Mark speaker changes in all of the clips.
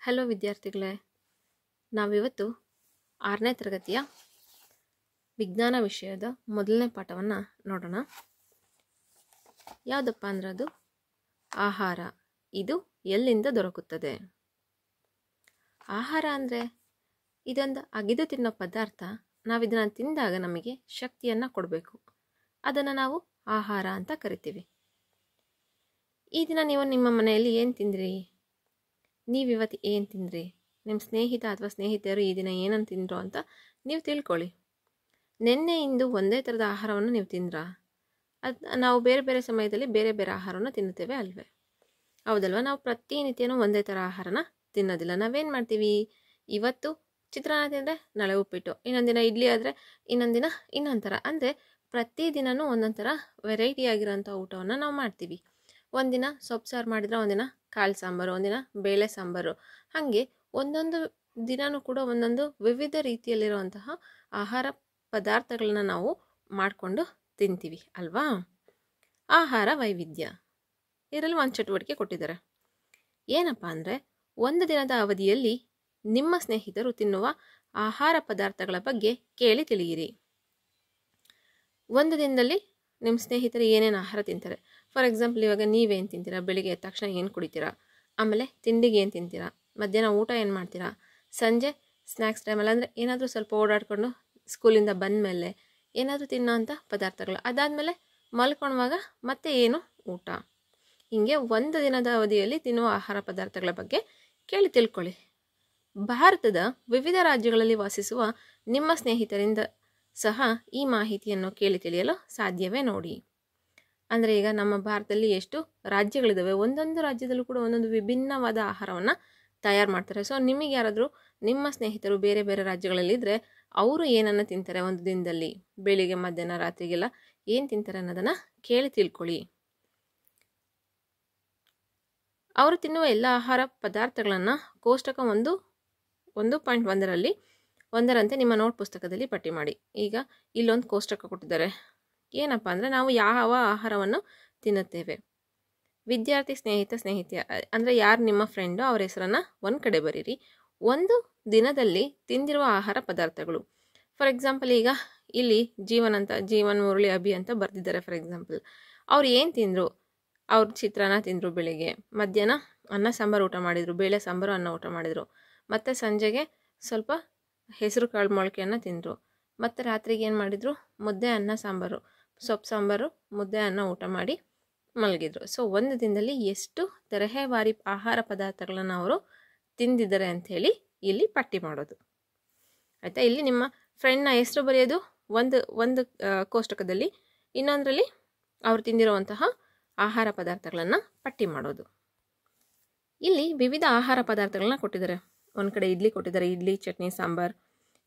Speaker 1: Hello ವಿದ್ಯಾರ್ಥಿಗಳೇ, ನಾವಿವತ್ತು 6ನೇ ತರಗತಿಯ ವಿಜ್ಞಾನ ವಿಷಯದ ಮೊದಲನೇ ಪಾಠವನ್ನು ನೋಡೋಣ. ಯಾವುದಪ್ಪ ಅಂದ್ರೆ ಅದು ಆಹಾರ. ಇದು ಎಲ್ಲಿಂದ ದೊರಕುತ್ತದೆ? ಆಹಾರ ಅಂದರೆ ಇದೊಂದು ಅಗಿದು ತಿನ್ನೋ ಪದಾರ್ಥ. ನಾವಿದನ್ನು ತಿಂದಾಗ ನಮಗೆ ಶಕ್ತಿಯನ್ನು ಕೊಡಬೇಕು. ಅದನ್ನು ನಾವು ಆಹಾರ ಅಂತ ಕರಿತೀವಿ. ಈ ದಿನ ನೀವು ನಿಮ್ಮ ಮನೆಯಲ್ಲಿ ಏನು ತಿಂದ್ರಿ? ನೀವಿವತ್ತು ಏನು ತಿಂದ್ರಿ? ನಿಮ್ಮ ಸ್ನೇಹಿತ ಅಥವಾ ಸ್ನೇಹಿತೆಯರು ಈ ದಿನ ಏನನ್ನು ತಿಂದ್ರು ಅಂತ ನೀವು ತಿಳ್ಕೊಳ್ಳಿ. ನಿನ್ನೆಯಿಂದ ಒಂದೇ ಥರದ ಆಹಾರವನ್ನು ನೀವು ತಿಂದ್ರಾ? ಅದು ನಾವು ಬೇರೆ ಬೇರೆ ಸಮಯದಲ್ಲಿ ಬೇರೆ ಬೇರೆ ಆಹಾರವನ್ನು ತಿನ್ನುತ್ತೇವೆ ಅಲ್ವೇ? ಹೌದಲ್ವ? ನಾವು ಪ್ರತಿನಿತ್ಯನೂ ಒಂದೇ ಥರ ಆಹಾರನ ತಿನ್ನೋದಿಲ್ಲ. ನಾವೇನು ಮಾಡ್ತೀವಿ? ಇವತ್ತು ಚಿತ್ರಾನ್ನ ತಿಂದರೆ ನಾಳೆ ಉಪ್ಪಿಟ್ಟು, ಇನ್ನೊಂದು ದಿನ ಇಡ್ಲಿ ಆದರೆ ಇನ್ನೊಂದು ದಿನ ಇನ್ನೊಂದು ಥರ. ಅಂದರೆ ಪ್ರತಿದಿನವೂ ಒಂದೊಂದು ಥರ ವೆರೈಟಿ ಆಗಿರೋಂಥ ಊಟವನ್ನು ನಾವು ಮಾಡ್ತೀವಿ. ಒಂದಿನ ಸೊಪ್ಪು ಸಾರು ಮಾಡಿದರೆ ಒಂದಿನ ಕಾಳು ಸಾಂಬಾರು, ಒಂದಿನ ಬೇಳೆ ಸಾಂಬಾರು. ಹಾಗೆ ಒಂದೊಂದು ದಿನವೂ ಕೂಡ ಒಂದೊಂದು ವಿವಿಧ ರೀತಿಯಲ್ಲಿರುವಂತಹ ಆಹಾರ ಪದಾರ್ಥಗಳನ್ನ ನಾವು ಮಾಡಿಕೊಂಡು ತಿಂತೀವಿ ಅಲ್ವಾ? ಆಹಾರ ವೈವಿಧ್ಯ ಇದರಲ್ಲಿ ಒಂದು ಚಟುವಟಿಕೆ ಕೊಟ್ಟಿದ್ದಾರೆ. ಏನಪ್ಪ ಅಂದರೆ, ಒಂದು ದಿನದ ಅವಧಿಯಲ್ಲಿ ನಿಮ್ಮ ಸ್ನೇಹಿತರು ತಿನ್ನುವ ಆಹಾರ ಪದಾರ್ಥಗಳ ಬಗ್ಗೆ ಕೇಳಿ ತಿಳಿಯಿರಿ. ಒಂದು ದಿನದಲ್ಲಿ ನಿಮ್ಮ ಸ್ನೇಹಿತರು ಏನೇನು ಆಹಾರ ತಿಂತಾರೆ? ಫಾರ್ ಎಕ್ಸಾಂಪಲ್, ಇವಾಗ ನೀವೇನು ತಿಂತೀರಾ? ಬೆಳಿಗ್ಗೆ ಎದ್ದ ತಕ್ಷಣ ಏನು ಕುಡಿತೀರಾ? ಆಮೇಲೆ ತಿಂಡಿಗೆ ಏನು ತಿಂತೀರಾ? ಮಧ್ಯಾಹ್ನ ಊಟ ಏನು ಮಾಡ್ತೀರಾ? ಸಂಜೆ ಸ್ನ್ಯಾಕ್ಸ್ ಟೈಮಲ್ಲಿ ಅಂದರೆ ಏನಾದರೂ ಸ್ವಲ್ಪ ಓಡಾಡಿಕೊಂಡು ಸ್ಕೂಲಿಂದ ಬಂದ ಮೇಲೆ ಏನಾದರೂ ತಿನ್ನೋಂಥ ಪದಾರ್ಥಗಳು. ಅದಾದಮೇಲೆ ಮಲ್ಕೊಳ್ಳುವಾಗ ಮತ್ತೆ ಏನು ಊಟ. ಹೀಗೆ ಒಂದು ದಿನದ ಅವಧಿಯಲ್ಲಿ ತಿನ್ನುವ ಆಹಾರ ಪದಾರ್ಥಗಳ ಬಗ್ಗೆ ಕೇಳಿ ತಿಳ್ಕೊಳ್ಳಿ. ಭಾರತದ ವಿವಿಧ ರಾಜ್ಯಗಳಲ್ಲಿ ವಾಸಿಸುವ ನಿಮ್ಮ ಸ್ನೇಹಿತರಿಂದ ಸಹ ಈ ಮಾಹಿತಿಯನ್ನು ಕೇಳಿ ತಿಳಿಯಲು ಸಾಧ್ಯವೇ ನೋಡಿ. ಅಂದರೆ ಈಗ ನಮ್ಮ ಭಾರತದಲ್ಲಿ ಎಷ್ಟು ರಾಜ್ಯಗಳಿದ್ದಾವೆ, ಒಂದೊಂದು ರಾಜ್ಯದಲ್ಲೂ ಕೂಡ ಒಂದೊಂದು ವಿಭಿನ್ನವಾದ ಆಹಾರವನ್ನು ತಯಾರು ಮಾಡ್ತಾರೆ. ಸೊ ನಿಮಗೆ ಯಾರಾದರೂ ನಿಮ್ಮ ಸ್ನೇಹಿತರು ಬೇರೆ ಬೇರೆ ರಾಜ್ಯಗಳಲ್ಲಿದ್ದರೆ ಅವರು ಏನನ್ನು ತಿಂತಾರೆ ಒಂದು ದಿನದಲ್ಲಿ, ಬೆಳಿಗ್ಗೆ ಮಧ್ಯಾಹ್ನ ರಾತ್ರಿಗೆಲ್ಲ ಏನು ತಿಂತಾರೆ ಅನ್ನೋದನ್ನು ಕೇಳಿ ತಿಳ್ಕೊಳ್ಳಿ. ಅವರು ತಿನ್ನುವ ಎಲ್ಲ ಆಹಾರ ಪದಾರ್ಥಗಳನ್ನು ಕೋಷ್ಟಕ 1.1ರಲ್ಲಿ ಒಂದರಂತೆ ನಿಮ್ಮ ನೋಟ್ ಪುಸ್ತಕದಲ್ಲಿ ಪಟ್ಟಿ ಮಾಡಿ. ಈಗ ಇಲ್ಲೊಂದು ಕೋಷ್ಟಕ ಕೊಟ್ಟಿದ್ದಾರೆ. ಏನಪ್ಪ ಅಂದರೆ, ನಾವು ಯಾವ ಆಹಾರವನ್ನು ತಿನ್ನುತ್ತೇವೆ. ವಿದ್ಯಾರ್ಥಿ, ಸ್ನೇಹಿತೆ ಅಂದರೆ ಯಾರು ನಿಮ್ಮ ಫ್ರೆಂಡು ಅವ್ರ ಹೆಸರನ್ನು ಒಂದು ಕಡೆ ಬರೀರಿ. ಒಂದು ದಿನದಲ್ಲಿ ತಿಂದಿರುವ ಆಹಾರ ಪದಾರ್ಥಗಳು. ಫಾರ್ ಎಕ್ಸಾಂಪಲ್, ಈಗ ಇಲ್ಲಿ ಜೀವನ್ ಮುರಳಿ ಅಭಿ ಅಂತ ಬರೆದಿದ್ದಾರೆ. ಫಾರ್ ಎಕ್ಸಾಂಪಲ್, ಅವ್ರು ಏನು ತಿಂದರು? ಅವ್ರು ಚಿತ್ರಾನ್ನ ತಿಂದರು ಬೆಳಿಗ್ಗೆ, ಮಧ್ಯಾಹ್ನ ಅನ್ನ ಸಾಂಬಾರು ಊಟ ಮಾಡಿದರು, ಬೇಳೆ ಸಾಂಬಾರು ಅನ್ನ ಊಟ ಮಾಡಿದರು, ಮತ್ತು ಸಂಜೆಗೆ ಸ್ವಲ್ಪ ಹೆಸರು ಕಾಳು ಮೊಳಕೆಯನ್ನು ತಿಂದರು, ಮತ್ತು ರಾತ್ರಿಗೆ ಏನು ಮಾಡಿದರು? ಮುದ್ದೆ ಅನ್ನ ಸಾಂಬಾರು, ಸೊಪ್ಪು ಸಾಂಬಾರು, ಮುದ್ದೆ ಅನ್ನ ಊಟ ಮಾಡಿ ಮಲಗಿದ್ರು. ಸೊ ಒಂದು ದಿನದಲ್ಲಿ ಎಷ್ಟು ತರಹೇವಾರಿ ಆಹಾರ ಪದಾರ್ಥಗಳನ್ನು ಅವರು ತಿಂದಿದ್ದಾರೆ ಅಂಥೇಳಿ ಇಲ್ಲಿ ಪಟ್ಟಿ ಮಾಡೋದು. ಆಯಿತಾ? ಇಲ್ಲಿ ನಿಮ್ಮ ಫ್ರೆಂಡ್ನ ಹೆಸರು ಬರೆಯೋದು ಒಂದು ಕೋಷ್ಟಕದಲ್ಲಿ, ಇನ್ನೊಂದರಲ್ಲಿ ಅವರು ತಿಂದಿರುವಂತಹ ಆಹಾರ ಪದಾರ್ಥಗಳನ್ನು ಪಟ್ಟಿ ಮಾಡೋದು. ಇಲ್ಲಿ ವಿವಿಧ ಆಹಾರ ಪದಾರ್ಥಗಳನ್ನ ಕೊಟ್ಟಿದ್ದಾರೆ. ಒಂದು ಕಡೆ ಇಡ್ಲಿ ಕೊಟ್ಟಿದ್ದಾರೆ, ಇಡ್ಲಿ ಚಟ್ನಿ ಸಾಂಬಾರು.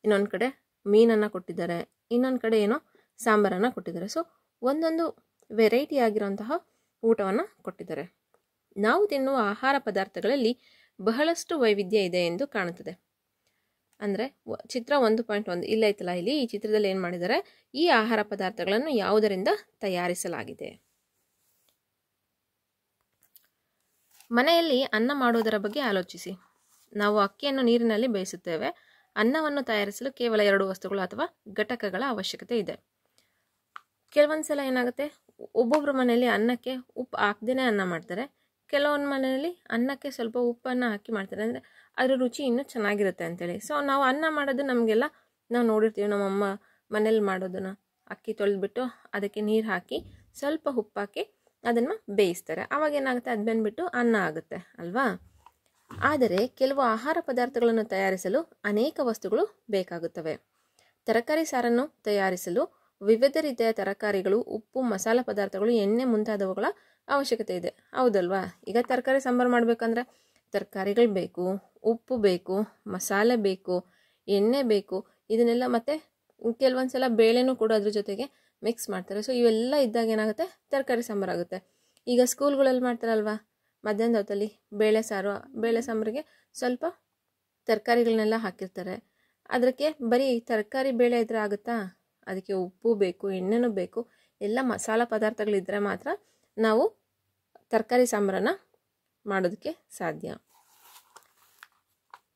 Speaker 1: ಇನ್ನೊಂದು ಕಡೆ ಮೀನನ್ನು ಕೊಟ್ಟಿದ್ದಾರೆ, ಇನ್ನೊಂದು ಕಡೆ ಏನೋ ಸಾಂಬಾರನ್ನು ಕೊಟ್ಟಿದ್ದಾರೆ. ಸೊ ಒಂದೊಂದು ವೆರೈಟಿ ಆಗಿರೋಂತಹ ಊಟವನ್ನು ಕೊಟ್ಟಿದ್ದಾರೆ. ನಾವು ತಿನ್ನುವ ಆಹಾರ ಪದಾರ್ಥಗಳಲ್ಲಿ ಬಹಳಷ್ಟು ವೈವಿಧ್ಯ ಇದೆ ಎಂದು ಕಾಣುತ್ತದೆ. ಅಂದರೆ ಚಿತ್ರ 1.1 ಇಲ್ಲೈತಲ್ಲ, ಇಲ್ಲಿ ಈ ಚಿತ್ರದಲ್ಲಿ ಏನು ಮಾಡಿದ್ದಾರೆ? ಈ ಆಹಾರ ಪದಾರ್ಥಗಳನ್ನು ಯಾವುದರಿಂದ ತಯಾರಿಸಲಾಗಿದೆ? ಮನೆಯಲ್ಲಿ ಅನ್ನ ಮಾಡುವುದರ ಬಗ್ಗೆ ಆಲೋಚಿಸಿ. ನಾವು ಅಕ್ಕಿಯನ್ನು ನೀರಿನಲ್ಲಿ ಬೇಯಿಸುತ್ತೇವೆ. ಅನ್ನವನ್ನು ತಯಾರಿಸಲು ಕೇವಲ 2 ವಸ್ತುಗಳು ಅಥವಾ ಘಟಕಗಳ ಅವಶ್ಯಕತೆ ಇದೆ. ಕೆಲವೊಂದು ಸಲ ಏನಾಗುತ್ತೆ, ಒಬ್ಬೊಬ್ಬರ ಮನೆಯಲ್ಲಿ ಅನ್ನಕ್ಕೆ ಉಪ್ಪು ಹಾಕ್ದೇ ಅನ್ನ ಮಾಡ್ತಾರೆ. ಕೆಲವೊಂದು ಮನೆಯಲ್ಲಿ ಅನ್ನಕ್ಕೆ ಸ್ವಲ್ಪ ಉಪ್ಪನ್ನು ಹಾಕಿ ಮಾಡ್ತಾರೆ, ಅಂದರೆ ಅದರ ರುಚಿ ಇನ್ನೂ ಚೆನ್ನಾಗಿರುತ್ತೆ ಅಂತೇಳಿ. ಸೊ ನಾವು ಅನ್ನ ಮಾಡೋದು ನಮಗೆಲ್ಲ ನಾವು ನೋಡಿರ್ತೀವಿ. ನಮ್ಮಮ್ಮ ಮನೇಲಿ ಮಾಡೋದನ್ನು ಅಕ್ಕಿ ತೊಳೆದ್ಬಿಟ್ಟು ಅದಕ್ಕೆ ನೀರು ಹಾಕಿ ಸ್ವಲ್ಪ ಉಪ್ಪು ಹಾಕಿ ಅದನ್ನು ಬೇಯಿಸ್ತಾರೆ. ಆವಾಗ ಏನಾಗುತ್ತೆ? ಅದು ಬೆಂದ್ಬಿಟ್ಟು ಅನ್ನ ಆಗುತ್ತೆ ಅಲ್ವಾ? ಆದರೆ ಕೆಲವು ಆಹಾರ ಪದಾರ್ಥಗಳನ್ನು ತಯಾರಿಸಲು ಅನೇಕ ವಸ್ತುಗಳು ಬೇಕಾಗುತ್ತವೆ. ತರಕಾರಿ ಸಾರನ್ನು ತಯಾರಿಸಲು ವಿವಿಧ ರೀತಿಯ ತರಕಾರಿಗಳು, ಉಪ್ಪು, ಮಸಾಲ ಪದಾರ್ಥಗಳು, ಎಣ್ಣೆ ಮುಂತಾದವುಗಳ ಅವಶ್ಯಕತೆ ಇದೆ. ಹೌದಲ್ವಾ? ಈಗ ತರಕಾರಿ ಸಾಂಬಾರು ಮಾಡಬೇಕಂದ್ರೆ ತರಕಾರಿಗಳು ಬೇಕು, ಉಪ್ಪು ಬೇಕು, ಮಸಾಲೆ ಬೇಕು, ಎಣ್ಣೆ ಬೇಕು. ಇದನ್ನೆಲ್ಲ ಮತ್ತೆ ಕೆಲವೊಂದು ಸಲ ಬೇಳೆನೂ ಕೂಡ ಅದ್ರ ಜೊತೆಗೆ ಮಿಕ್ಸ್ ಮಾಡ್ತಾರೆ. ಸೊ ಇವೆಲ್ಲ ಇದ್ದಾಗ ಏನಾಗುತ್ತೆ? ತರಕಾರಿ ಸಾಂಬಾರು ಆಗುತ್ತೆ. ಈಗ ಸ್ಕೂಲ್ಗಳಲ್ಲಿ ಮಾಡ್ತಾರಲ್ವ, ಮಧ್ಯಾಹ್ನದ ಹೊತ್ತಲ್ಲಿ ಬೇಳೆ ಸಾಂಬಾರಿಗೆ ಸ್ವಲ್ಪ ತರಕಾರಿಗಳನ್ನೆಲ್ಲ ಹಾಕಿರ್ತಾರೆ. ಅದಕ್ಕೆ ಬರೀ ತರಕಾರಿ ಬೇಳೆ ಇದ್ರೆ ಆಗುತ್ತಾ? ಅದಕ್ಕೆ ಉಪ್ಪು ಬೇಕು, ಎಣ್ಣೆನೂ ಬೇಕು, ಎಲ್ಲ ಮಸಾಲ ಪದಾರ್ಥಗಳಿದ್ದರೆ ಮಾತ್ರ ನಾವು ತರಕಾರಿ ಸಾಂಬಾರನ್ನು ಮಾಡೋದಕ್ಕೆ ಸಾಧ್ಯ.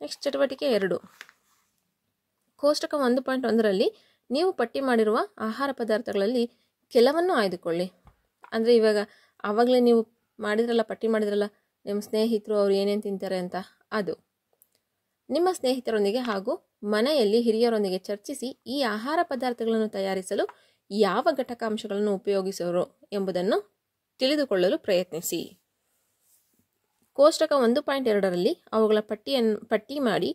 Speaker 1: ನೆಕ್ಸ್ಟ್ ಚಟುವಟಿಕೆ 2. ಕೋಷ್ಟಕ 1.1ರಲ್ಲಿ ನೀವು ಪಟ್ಟಿ ಮಾಡಿರುವ ಆಹಾರ ಪದಾರ್ಥಗಳಲ್ಲಿ ಕೆಲವನ್ನು ಆಯ್ದುಕೊಳ್ಳಿ. ಅಂದರೆ ಇವಾಗ ಆವಾಗಲೇ ನೀವು ಪಟ್ಟಿ ಮಾಡಿದ್ರಲ್ಲ ನಿಮ್ಮ ಸ್ನೇಹಿತರು ಅವ್ರು ಏನೇನು ತಿಂತಾರೆ ಅಂತ, ಅದು ನಿಮ್ಮ ಸ್ನೇಹಿತರೊಂದಿಗೆ ಹಾಗೂ ಮನೆಯಲ್ಲಿ ಹಿರಿಯರೊಂದಿಗೆ ಚರ್ಚಿಸಿ ಈ ಆಹಾರ ಪದಾರ್ಥಗಳನ್ನು ತಯಾರಿಸಲು ಯಾವ ಘಟಕಾಂಶಗಳನ್ನು ಉಪಯೋಗಿಸುವರು ಎಂಬುದನ್ನು ತಿಳಿದುಕೊಳ್ಳಲು ಪ್ರಯತ್ನಿಸಿ. ಕೋಷ್ಟಕ 1.2ರಲ್ಲಿ ಅವುಗಳ ಪಟ್ಟಿ ಮಾಡಿ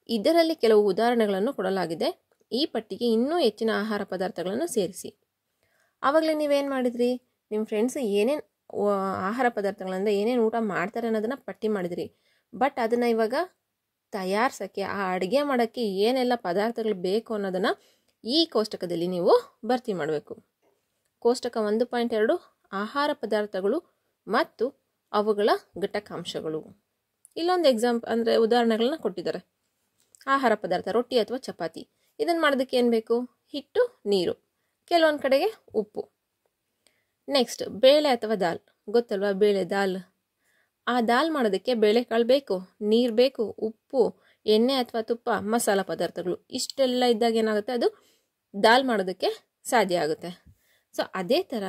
Speaker 1: ಇದರಲ್ಲಿ ಕೆಲವು ಉದಾಹರಣೆಗಳನ್ನು ಕೊಡಲಾಗಿದೆ. ಈ ಪಟ್ಟಿಗೆ ಇನ್ನೂ ಹೆಚ್ಚಿನ ಆಹಾರ ಪದಾರ್ಥಗಳನ್ನು ಸೇರಿಸಿ. ಆವಾಗಲೇ ನೀವೇನು ಮಾಡಿದ್ರಿ, ನಿಮ್ಮ ಫ್ರೆಂಡ್ಸ್ ಏನೇನು ಆಹಾರ ಪದಾರ್ಥಗಳಂದರೆ ಏನೇನು ಊಟ ಮಾಡ್ತಾರೆ ಅನ್ನೋದನ್ನು ಪಟ್ಟಿ ಮಾಡಿದ್ರಿ. ಬಟ್ ಅದನ್ನು ಇವಾಗ ತಯಾರಿಸೋಕ್ಕೆ, ಆ ಅಡುಗೆ ಮಾಡೋಕ್ಕೆ ಏನೆಲ್ಲ ಪದಾರ್ಥಗಳು ಬೇಕು ಅನ್ನೋದನ್ನು ಈ ಕೋಷ್ಟಕದಲ್ಲಿ ನೀವು ಭರ್ತಿ ಮಾಡಬೇಕು. ಕೋಷ್ಟಕ 1.2 ಆಹಾರ ಪದಾರ್ಥಗಳು ಮತ್ತು ಅವುಗಳ ಘಟಕಾಂಶಗಳು. ಇಲ್ಲೊಂದು ಅಂದರೆ ಉದಾಹರಣೆಗಳನ್ನ ಕೊಟ್ಟಿದ್ದಾರೆ. ಆಹಾರ ಪದಾರ್ಥ ರೊಟ್ಟಿ ಅಥವಾ ಚಪಾತಿ. ಇದನ್ನು ಮಾಡೋದಕ್ಕೆ ಏನು ಬೇಕು? ಹಿಟ್ಟು, ನೀರು, ಕೆಲವೊಂದು ಕಡೆಗೆ ಉಪ್ಪು. ನೆಕ್ಸ್ಟ್ ಬೇಳೆ ಅಥವಾ ದಾಲ್. ಗೊತ್ತಲ್ವಾ ಬೇಳೆ, ದಾಲ್. ಆ ದಾಲ್ ಮಾಡೋದಕ್ಕೆ ಬೇಳೆಕಾಳು ಬೇಕು, ನೀರು ಬೇಕು, ಉಪ್ಪು, ಎಣ್ಣೆ ಅಥವಾ ತುಪ್ಪ, ಮಸಾಲ ಪದಾರ್ಥಗಳು. ಇಷ್ಟೆಲ್ಲ ಇದ್ದಾಗ ಏನಾಗುತ್ತೆ, ಅದು ದಾಲ್ ಮಾಡೋದಕ್ಕೆ ಸಾಧ್ಯ ಆಗುತ್ತೆ. ಸೊ ಅದೇ ಥರ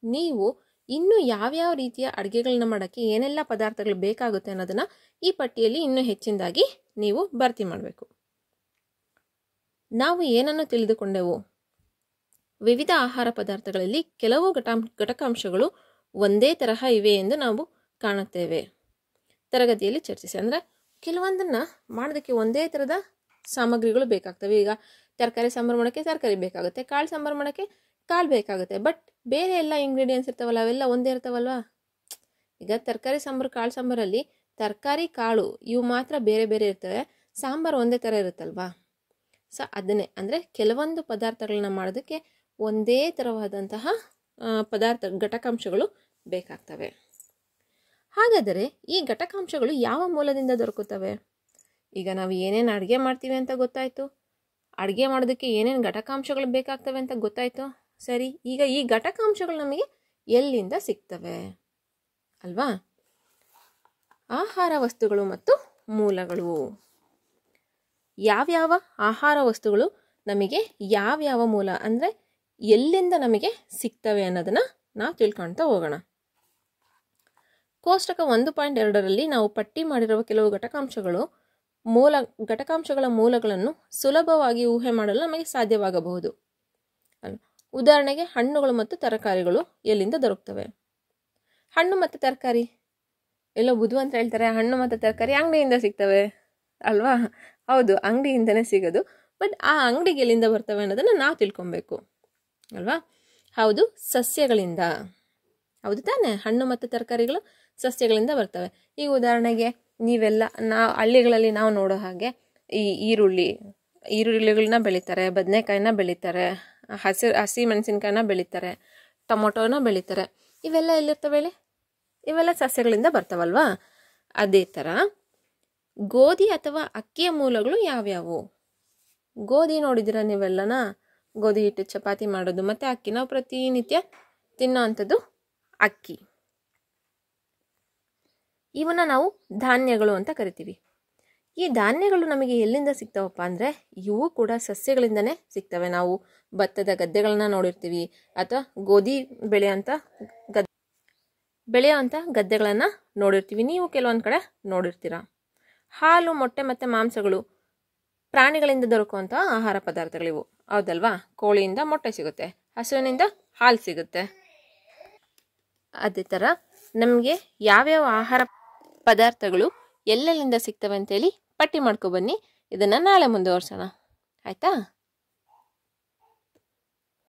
Speaker 1: ನೀವು ಇನ್ನೂ ಯಾವ್ಯಾವ ರೀತಿಯ ಅಡುಗೆಗಳನ್ನ ಮಾಡೋಕ್ಕೆ ಏನೆಲ್ಲ ಪದಾರ್ಥಗಳು ಬೇಕಾಗುತ್ತೆ ಅನ್ನೋದನ್ನು ಈ ಪಟ್ಟಿಯಲ್ಲಿ ಇನ್ನೂ ಹೆಚ್ಚಿನದಾಗಿ ನೀವು ಭರ್ತಿ ಮಾಡಬೇಕು. ನಾವು ಏನನ್ನು ತಿಳಿದುಕೊಂಡೆವು? ವಿವಿಧ ಆಹಾರ ಪದಾರ್ಥಗಳಲ್ಲಿ ಕೆಲವು ಘಟಕಾಂಶಗಳು ಒಂದೇ ತರಹ ಇವೆ ಎಂದು ನಾವು ಕಾಣುತ್ತೇವೆ. ತರಗತಿಯಲ್ಲಿ ಚರ್ಚಿಸಿ. ಅಂದರೆ ಕೆಲವೊಂದನ್ನು ಮಾಡೋದಕ್ಕೆ ಒಂದೇ ಥರದ ಸಾಮಗ್ರಿಗಳು ಬೇಕಾಗ್ತವೆ. ಈಗ ತರಕಾರಿ ಸಾಂಬಾರು ಮಾಡೋಕ್ಕೆ ತರಕಾರಿ ಬೇಕಾಗುತ್ತೆ, ಕಾಳು ಸಾಂಬಾರು ಮಾಡೋಕ್ಕೆ ಕಾಳು ಬೇಕಾಗುತ್ತೆ. ಬಟ್ ಬೇರೆ ಎಲ್ಲ ಇಂಗ್ರೀಡಿಯೆಂಟ್ಸ್ ಇರ್ತಾವಲ್ಲ, ಅವೆಲ್ಲ ಒಂದೇ ಇರ್ತಾವಲ್ವಾ. ಈಗ ತರಕಾರಿ ಸಾಂಬಾರು, ಕಾಳು ಸಾಂಬಾರಲ್ಲಿ ತರಕಾರಿ, ಕಾಳು ಇವು ಮಾತ್ರ ಬೇರೆ ಬೇರೆ ಇರ್ತವೆ, ಸಾಂಬಾರು ಒಂದೇ ಥರ ಇರುತ್ತಲ್ವಾ. ಸೊ ಅದನ್ನೇ, ಅಂದರೆ ಕೆಲವೊಂದು ಪದಾರ್ಥಗಳನ್ನ ಮಾಡೋದಕ್ಕೆ ಒಂದೇ ಥರವಾದಂತಹ ಘಟಕಾಂಶಗಳು ಬೇಕಾಗ್ತವೆ. ಹಾಗಾದರೆ ಈ ಘಟಕಾಂಶಗಳು ಯಾವ ಮೂಲದಿಂದ ದೊರಕುತ್ತವೆ? ಈಗ ನಾವು ಏನೇನು ಅಡುಗೆ ಮಾಡ್ತೀವಿ ಅಂತ ಗೊತ್ತಾಯಿತು, ಅಡುಗೆ ಮಾಡೋದಕ್ಕೆ ಏನೇನು ಘಟಕಾಂಶಗಳು ಬೇಕಾಗ್ತವೆ ಅಂತ ಗೊತ್ತಾಯಿತು. ಸರಿ, ಈಗ ಈ ಘಟಕಾಂಶಗಳು ನಮಗೆ ಎಲ್ಲಿಂದ ಸಿಗ್ತವೆ ಅಲ್ವಾ? ಆಹಾರ ವಸ್ತುಗಳು ಮತ್ತು ಮೂಲಗಳು. ಯಾವ್ಯಾವ ಆಹಾರ ವಸ್ತುಗಳು ನಮಗೆ ಯಾವ್ಯಾವ ಮೂಲ, ಅಂದರೆ ಎಲ್ಲಿಂದ ನಮಗೆ ಸಿಗ್ತವೆ ಅನ್ನೋದನ್ನು ನಾವು ತಿಳ್ಕೊಳ್ತಾ ಹೋಗೋಣ. ಕೋಷ್ಟಕ 1.2ರಲ್ಲಿ ನಾವು ಪಟ್ಟಿ ಮಾಡಿರುವ ಕೆಲವು ಘಟಕಾಂಶಗಳ ಮೂಲಗಳನ್ನು ಸುಲಭವಾಗಿ ಊಹೆ ಮಾಡಲು ನಮಗೆ ಸಾಧ್ಯವಾಗಬಹುದು. ಉದಾಹರಣೆಗೆ ಹಣ್ಣುಗಳು ಮತ್ತು ತರಕಾರಿಗಳು ಎಲ್ಲಿಂದ ದೊರಕ್ತವೆ? ಹಣ್ಣು ಮತ್ತು ತರಕಾರಿ ಎಲ್ಲೋ ಬುದ್ಧಿವಂತ ಹೇಳ್ತಾರೆ, ಹಣ್ಣು ಮತ್ತು ತರಕಾರಿ ಅಂಗಡಿಯಿಂದ ಸಿಗ್ತವೆ ಅಲ್ವಾ? ಹೌದು, ಅಂಗಡಿಯಿಂದನೇ ಸಿಗೋದು. ಬಟ್ ಆ ಅಂಗಡಿಗೆ ಎಲ್ಲಿಂದ ಬರ್ತವೆ ಅನ್ನೋದನ್ನು ನಾವು ತಿಳ್ಕೊಬೇಕು ಅಲ್ವಾ? ಹೌದು, ಸಸ್ಯಗಳಿಂದ. ಹೌದು ತಾನೇ? ಹಣ್ಣು ಮತ್ತು ತರಕಾರಿಗಳು ಸಸ್ಯಗಳಿಂದ ಬರ್ತವೆ. ಈಗ ಉದಾಹರಣೆಗೆ ಹಳ್ಳಿಗಳಲ್ಲಿ ನಾವು ನೋಡೋ ಹಾಗೆ ಈ ಈರುಳ್ಳಿಗಳನ್ನ ಬೆಳೀತಾರೆ, ಬದನೆಕಾಯಿನ ಬೆಳೀತಾರೆ, ಹಸಿ ಮೆಣಸಿನ್ಕಾಯಿನ ಬೆಳೀತಾರೆ, ಟೊಮೊಟೊನ ಬೆಳೀತಾರೆ. ಇವೆಲ್ಲ ಎಲ್ಲಿರ್ತವೆ ಹೇಳಿ? ಇವೆಲ್ಲ ಸಸ್ಯಗಳಿಂದ ಬರ್ತಾವಲ್ವಾ? ಅದೇ ಥರ ಗೋಧಿ ಅಥವಾ ಅಕ್ಕಿಯ ಮೂಲಗಳು ಯಾವ್ಯಾವು? ಗೋಧಿ ನೋಡಿದ್ದೀರಾ ನೀವೆಲ್ಲನ? ಗೋಧಿ ಹಿಟ್ಟು ಚಪಾತಿ ಮಾಡೋದು, ಮತ್ತು ಅಕ್ಕಿ ನಾವು ಪ್ರತಿನಿತ್ಯ ತಿನ್ನೋ ಅಂಥದ್ದು ಅಕ್ಕಿ. ಇವನ್ನ ನಾವು ಧಾನ್ಯಗಳು ಅಂತ ಕರಿತೀವಿ. ಈ ಧಾನ್ಯಗಳು ನಮಗೆ ಎಲ್ಲಿಂದ ಸಿಗ್ತಾವಪ್ಪ ಅಂದರೆ ಇವು ಕೂಡ ಸಸ್ಯಗಳಿಂದನೇ ಸಿಗ್ತವೆ. ನಾವು ಭತ್ತದ ಗದ್ದೆಗಳನ್ನ ನೋಡಿರ್ತೀವಿ, ಅಥವಾ ಗೋಧಿ ಬೆಳೆಯೋಂಥ ಗದ್ದೆಗಳನ್ನು ನೋಡಿರ್ತೀವಿ. ನೀವು ಕೆಲವೊಂದು ಕಡೆ ನೋಡಿರ್ತೀರ. ಹಾಲು, ಮೊಟ್ಟೆ ಮತ್ತು ಮಾಂಸಗಳು ಪ್ರಾಣಿಗಳಿಂದ ದೊರಕುವಂಥ ಆಹಾರ ಪದಾರ್ಥಗಳಿವು, ಹೌದಲ್ವಾ? ಕೋಳಿಯಿಂದ ಮೊಟ್ಟೆ ಸಿಗುತ್ತೆ, ಹಸುವಿನಿಂದ ಹಾಲು ಸಿಗುತ್ತೆ. ಅದೇ ಥರ ನಮಗೆ ಯಾವ್ಯಾವ ಆಹಾರ ಪದಾರ್ಥಗಳು ಎಲ್ಲೆಲ್ಲಿಂದ ಸಿಗ್ತವೆ ಅಂತೇಳಿ ಪಟ್ಟಿ ಮಾಡ್ಕೊಬನ್ನಿ. ಇದನ್ನು ನಾಳೆ ಮುಂದುವರ್ಸೋಣ, ಆಯಿತಾ?